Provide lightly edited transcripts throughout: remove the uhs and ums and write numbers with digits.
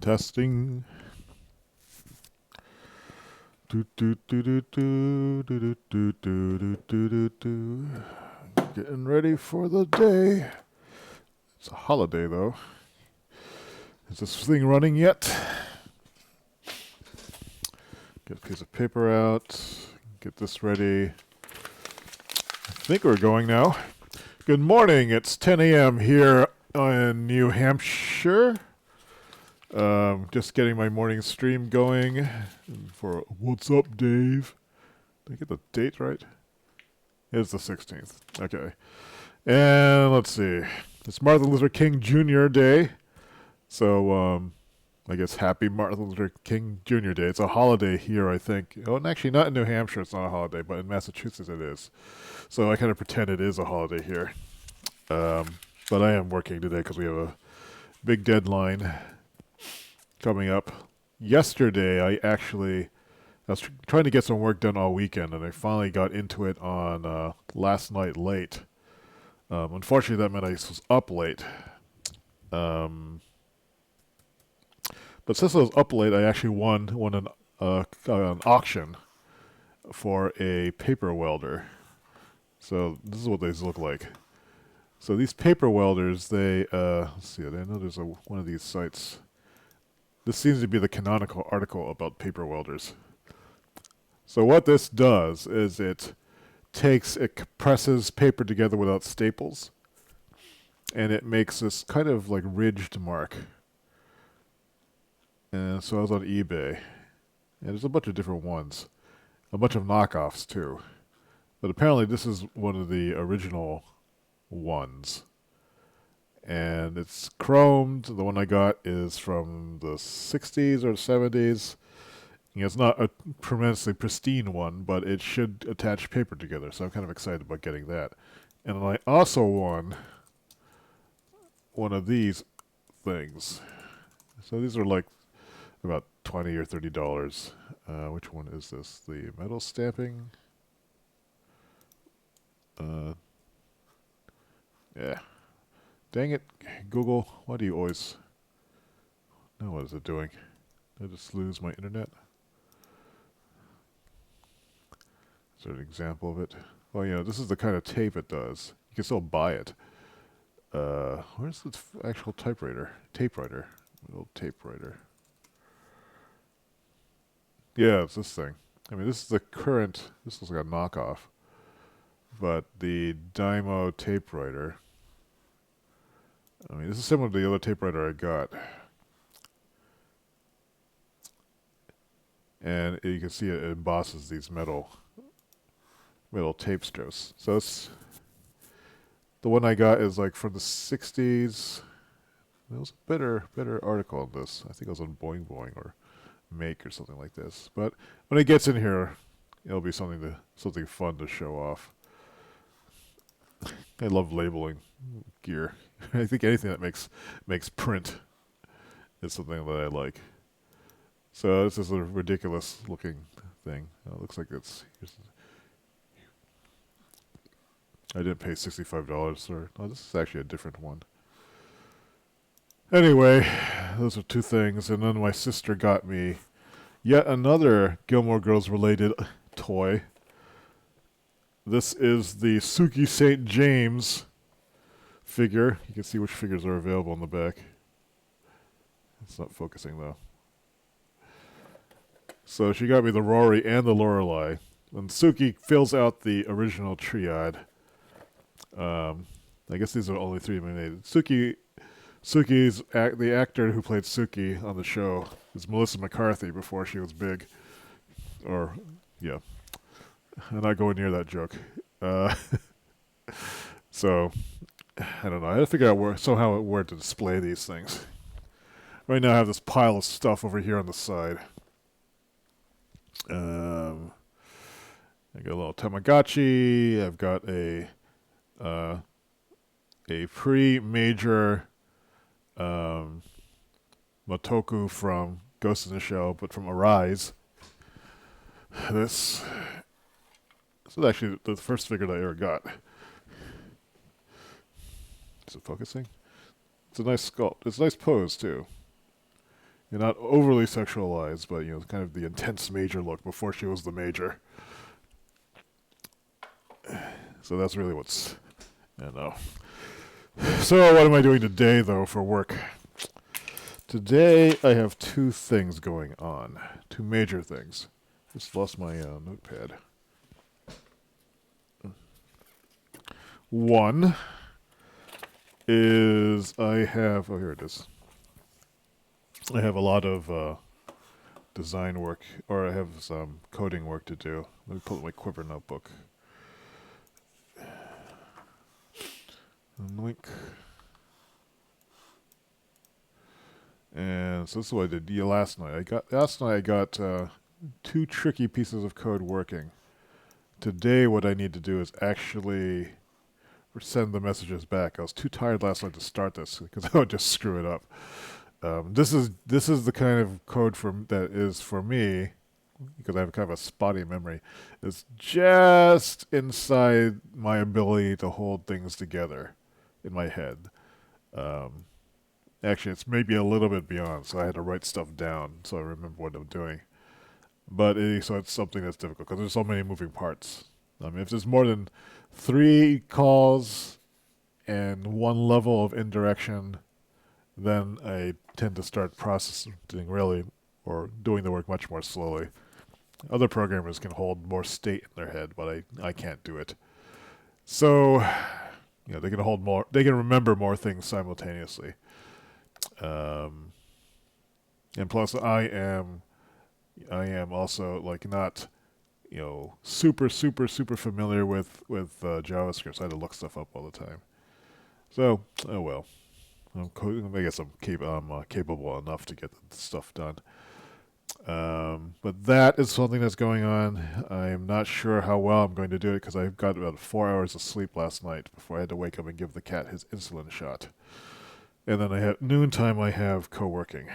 Testing. Do, do, do, do, do, do, do, do, do, do, do, do. Getting ready for the day. It's a holiday, though. Is this thing running yet? Get a piece of paper out. Get this ready. I think we're going now. Good morning. It's 10 a.m. here in New Hampshire. Just getting my morning stream going for What's Up, Dave? Did I get the date right? It's the 16th. Okay. And let's see. It's Martin Luther King Jr. Day. So, I guess happy Martin Luther King Jr. Day. It's a holiday here, I think. Oh, and actually not in New Hampshire, it's not a holiday, but in Massachusetts it is. So I kind of pretend it is a holiday here. But I am working today because we have a big deadline coming up. Yesterday, I was trying to get some work done all weekend, and I finally got into it on last night late. Unfortunately, that meant I was up late. But since I was up late, I actually won an auction for a paper welder. So this is what these look like. So these paper welders, they let's see. I know there's one of these sites. This seems to be the canonical article about paper welders. So what this does is it compresses paper together without staples, and it makes this kind of like ridged mark. And so I was on eBay, and there's a bunch of different ones, a bunch of knockoffs too. But apparently this is one of the original ones. And it's chromed. The one I got is from the 60s or 70s. It's not a tremendously pristine one, but it should attach paper together, so I'm kind of excited about getting that. And I also won one of these things. So these are like about $20 or $30. Which one is this? The metal stamping? Yeah. Dang it, Google. Why do you always... Now what is it doing? Did I just lose my internet? Is there an example of it? Well, yeah, this is the kind of tape it does. You can still buy it. Where's the actual typewriter? Tape writer. Little tape writer. Yeah, it's this thing. I mean, this is the current... This looks like a knockoff. But the Dymo tape writer... I mean, this is similar to the other tape writer I got. And you can see it embosses these metal tape strips. So it's... The one I got is like from the 60s. There was a better article on this. I think it was on Boing Boing or Make or something like this. But when it gets in here, it'll be something fun to show off. I love labeling gear. I think anything that makes print is something that I like. So this is a ridiculous looking thing. It looks like it's... I didn't pay $65 for... Oh, this is actually a different one. Anyway, those are two things. And then my sister got me yet another Gilmore Girls related toy. This is the Sookie St. James figure. You can see which figures are available on the back. It's not focusing though. So she got me the Rory and the Lorelei. And Sookie fills out the original triad. I guess these are only three made. Sookie's the actor who played Sookie on the show is Melissa McCarthy before she was big. Or, yeah. I'm not going near that joke. So, I don't know. I had to figure out where to display these things. Right now I have this pile of stuff over here on the side. I got a little Tamagotchi. I've got a pre-major Motoku from Ghost in the Shell, but from Arise. This is actually the first figure that I ever got. Is it focusing? It's a nice sculpt. It's a nice pose, too. You're not overly sexualized, but kind of the intense major look before she was the major. So that's really what's, So what am I doing today, though, for work? Today I have two things going on, two major things. Just lost my notepad. One is I have, here it is. I have a lot of design work, or I have some coding work to do. Let me pull up my Quiver notebook. Link. And so this is what I did last night. I got two tricky pieces of code working. Today what I need to do is actually send the messages back. I was too tired last night to start this because I would just screw it up. This is the kind of code that is for me, because I have kind of a spotty memory. It's just inside my ability to hold things together in my head. Actually, it's maybe a little bit beyond, so I had to write stuff down so I remember what I'm doing. But so it's something that's difficult because there's so many moving parts. If there's more than 3 calls and one level of indirection, then I tend to start processing really, or doing the work much more slowly. Other programmers can hold more state in their head, but I can't do it. So, they can hold more. They can remember more things simultaneously. And plus, I am also not super familiar with JavaScript. So I had to look stuff up all the time. So, oh well. I guess I'm capable enough to get the stuff done. But that is something that's going on. I'm not sure how well I'm going to do it because I got about 4 hours of sleep last night before I had to wake up and give the cat his insulin shot. And then noontime I have co-working.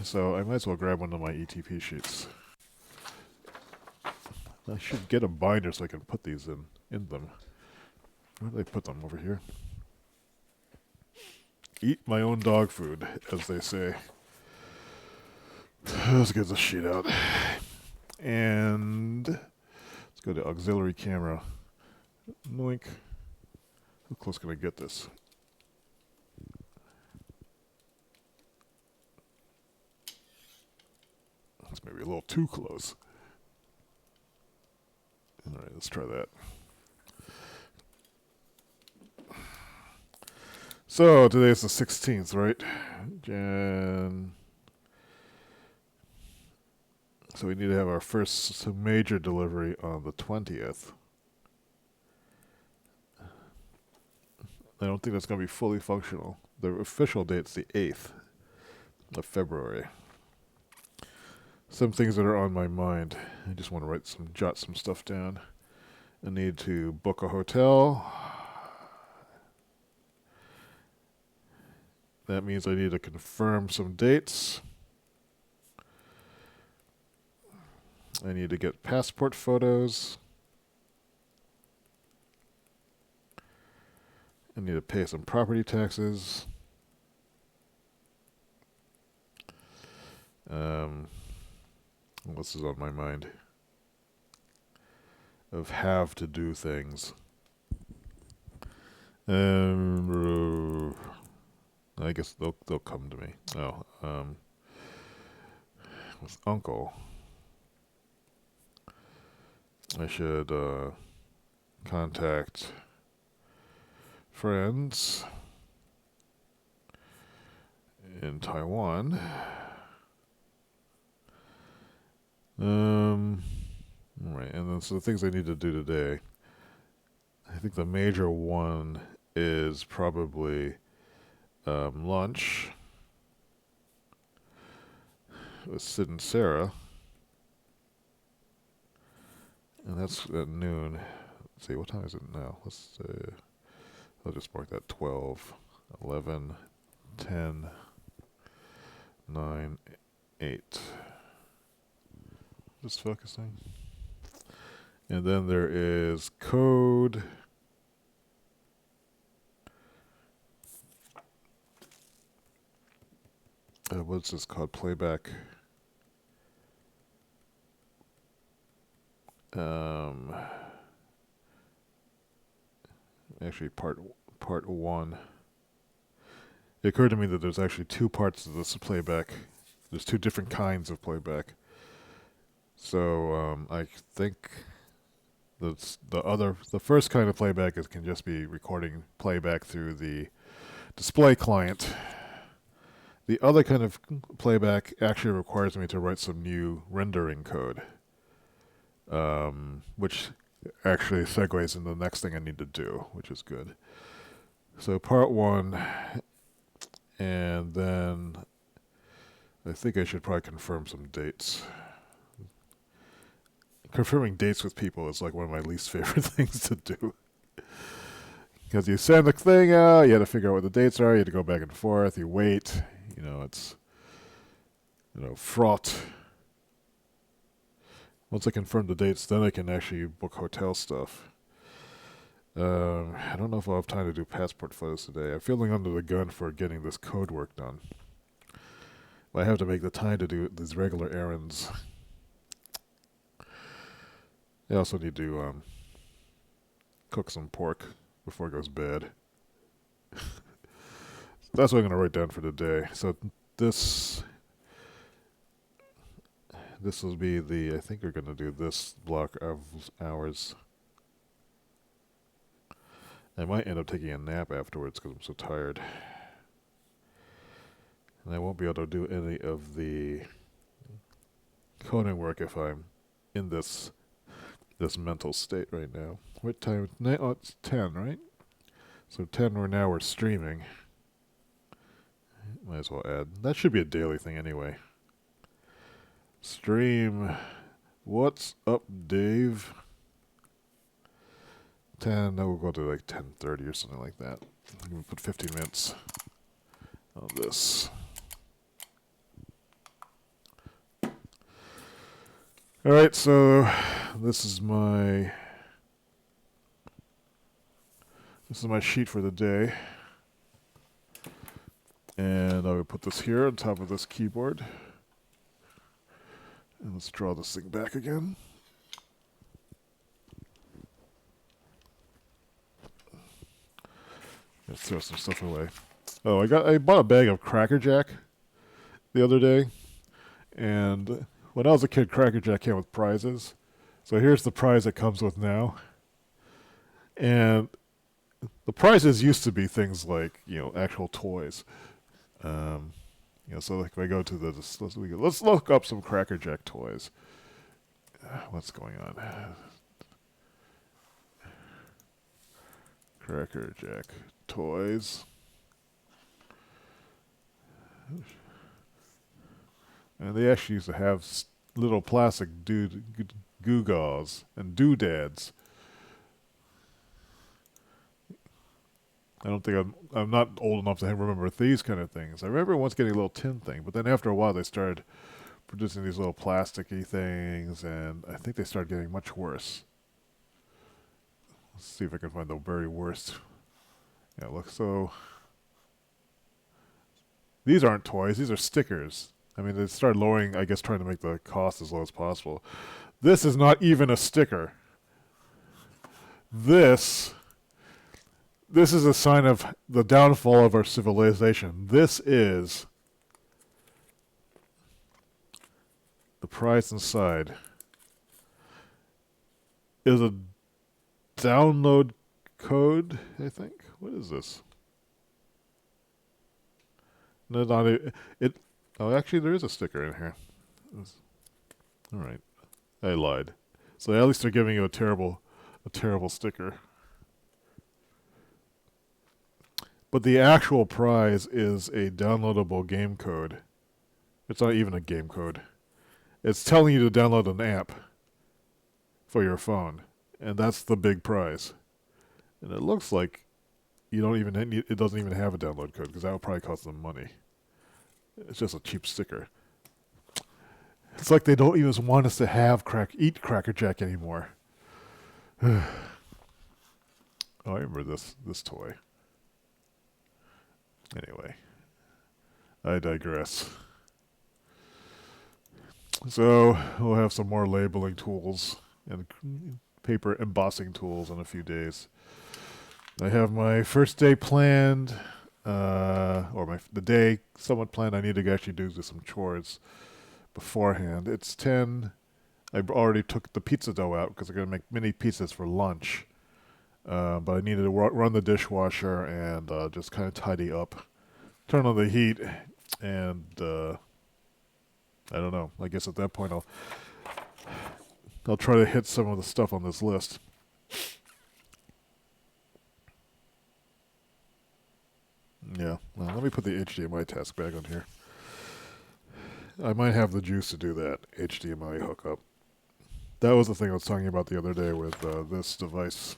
So I might as well grab one of my ETP sheets. I should get a binder so I can put these in them. Where did I put them? Over here? Eat my own dog food, as they say. Let's get the sheet out. And let's go to auxiliary camera. Noink. How close can I get this? That's maybe a little too close. Alright, let's try that. So, today is the 16th, right? So we need to have our first major delivery on the 20th. I don't think that's going to be fully functional. The official date's the 8th of February. Some things that are on my mind. I just want to jot some stuff down. I need to book a hotel. That means I need to confirm some dates. I need to get passport photos. I need to pay some property taxes. What else is on my mind? Of have to do things. I guess they'll come to me. With Uncle, I should contact friends in Taiwan. Right, and then so the things I need to do today. I think the major one is probably lunch with Sid and Sarah. And that's at noon. Let's see, what time is it now? I'll just mark that 12, 11, 10, 9, 8. Just focusing. And then there is code. what's this called? Playback. Actually, part one. It occurred to me that there's actually two parts of this playback. There's two different kinds of playback. So I think the first kind of playback can just be recording playback through the display client. The other kind of playback actually requires me to write some new rendering code, which actually segues into the next thing I need to do, which is good. So part one, and then I think I should probably confirm some dates. Confirming dates with people is like one of my least favorite things to do. Because you send the thing out, you have to figure out what the dates are, you have to go back and forth, you wait, it's, fraught. Once I confirm the dates, then I can actually book hotel stuff. I don't know if I'll have time to do passport photos today. I'm feeling under the gun for getting this code work done. But I have to make the time to do these regular errands. I also need to cook some pork before it goes bad. That's what I'm going to write down for today. So this will be I think we're going to do this block of hours. I might end up taking a nap afterwards because I'm so tired. And I won't be able to do any of the coding work if I'm in this mental state right now. What time? Oh, it's 10, right? So 10 we're streaming. Might as well add. That should be a daily thing anyway. Stream. What's up, Dave? 10. No, we'll go to like 10:30 or something like that. We'll put 15 minutes on this. All right, so this is my sheet for the day, and I will put this here on top of this keyboard, and let's draw this thing back again. Let's throw some stuff away. Oh, I bought a bag of Cracker Jack the other day, and when I was a kid, Cracker Jack came with prizes. So here's the prize it comes with now. And the prizes used to be things like, actual toys. So like if I go to let's look up some Cracker Jack toys. What's going on? Cracker Jack toys. And they actually used to have little plastic gewgaws and doodads. I don't think I'm not old enough to remember these kind of things. I remember once getting a little tin thing, but then after a while they started producing these little plasticky things, and I think they started getting much worse. Let's see if I can find the very worst. Yeah, look, so these aren't toys, these are stickers. I mean, they started lowering, I guess, trying to make the cost as low as possible. This is not even a sticker. This is a sign of the downfall of our civilization. This is the prize inside. Is a download code, I think. What is this? No, not it. Oh, actually, there is a sticker in here. All right, I lied. So at least they're giving you a terrible sticker. But the actual prize is a downloadable game code. It's not even a game code. It's telling you to download an app for your phone, and that's the big prize. And it looks like it doesn't even have a download code because that would probably cost them money. It's just a cheap sticker. It's like they don't even want us to eat Cracker Jack anymore. Oh, I remember this toy. Anyway, I digress. So we'll have some more labeling tools and paper embossing tools in a few days. I have my first day planned, or the day somewhat planned. I need to actually do some chores beforehand. It's 10. I already took the pizza dough out because I'm going to make mini pizzas for lunch. But I needed to run the dishwasher and just kind of tidy up. Turn on the heat, and I don't know. I guess at that point I'll try to hit some of the stuff on this list. Yeah. Well, let me put the HDMI task back on here. I might have the juice to do that HDMI hookup. That was the thing I was talking about the other day with this device.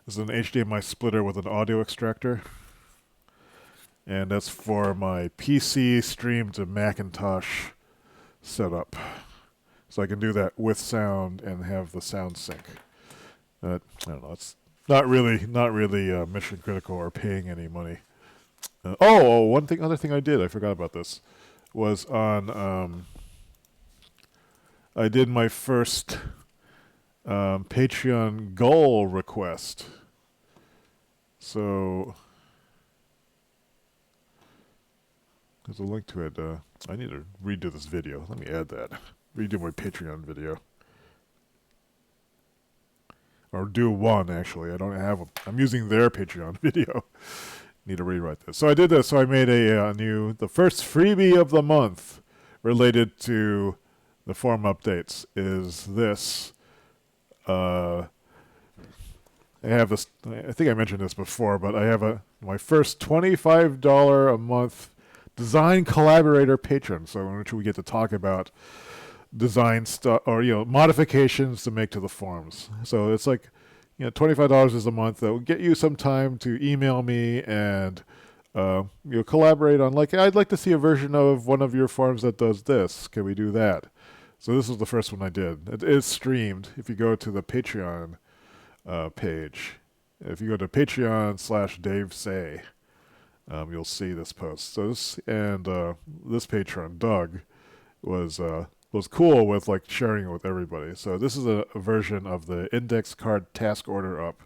This is an HDMI splitter with an audio extractor. And that's for my PC stream to Macintosh setup. So I can do that with sound and have the sound sync. I don't know. It's not really mission critical or paying any money. Other thing I did, I forgot about this, was on. I did my first Patreon goal request. So there's a link to it. I need to redo this video. Let me add that. Redo my Patreon video. Or do one, actually. I don't have I'm using their Patreon video. Need to rewrite this. So I did this. So I made the first freebie of the month related to the forum updates is this. I have this. I think I mentioned this before, but I have my first $25 a month design collaborator patron. So in which we get to talk about design stuff or modifications to make to the forums. So it's like $25 is a month that will get you some time to email me and collaborate on, like, I'd like to see a version of one of your forums that does this. Can we do that? So this was the first one I did. It is streamed. If you go to the Patreon page, if you go to Patreon/Dave Say, you'll see this post. So this patron, Doug, was cool with like sharing it with everybody. So this is a version of the index card task order up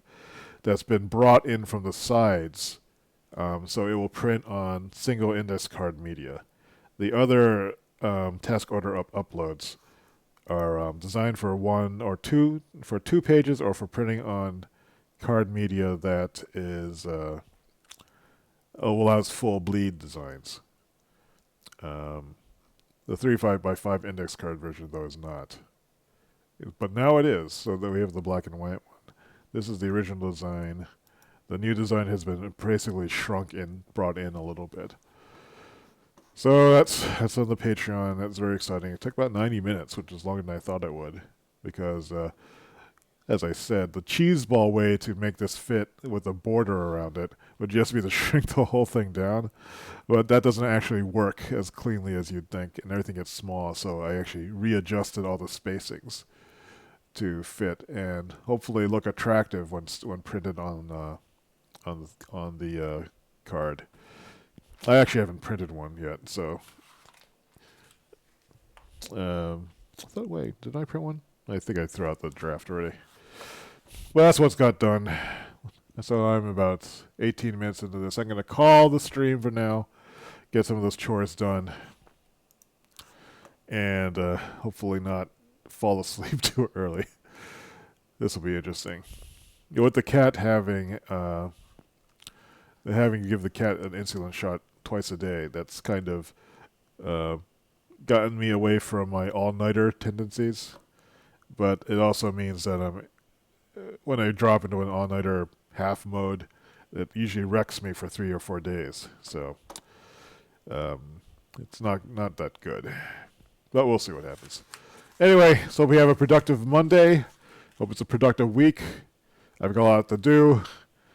that's been brought in from the sides. So it will print on single index card media. The other task order up uploads are designed for two pages or for printing on card media that is allows full bleed designs. The 3.5x5 index card version, though, is not. But now it is, so that we have the black and white one. This is the original design. The new design has been basically brought in a little bit. So that's on the Patreon. That's very exciting. It took about 90 minutes, which is longer than I thought it would, because, as I said, the cheese ball way to make this fit with a border around it would just be to shrink the whole thing down. But that doesn't actually work as cleanly as you'd think, and everything gets small, so I actually readjusted all the spacings to fit and hopefully look attractive when printed on the card. I actually haven't printed one yet, so wait, did I print one? I think I threw out the draft already. Well, that's what's got done. So I'm about 18 minutes into this. I'm going to call the stream for now, get some of those chores done, and hopefully not fall asleep too early. This will be interesting. With the cat having to give the cat an insulin shot twice a day, that's kind of gotten me away from my all-nighter tendencies. But it also means that when I drop into an all-nighter half mode, it usually wrecks me for 3 or 4 days. So it's not that good. But we'll see what happens. Anyway, so we have a productive Monday. Hope it's a productive week. I've got a lot to do.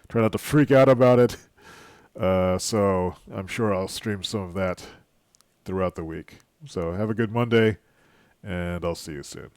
Try not to freak out about it. So I'm sure I'll stream some of that throughout the week. So have a good Monday, and I'll see you soon.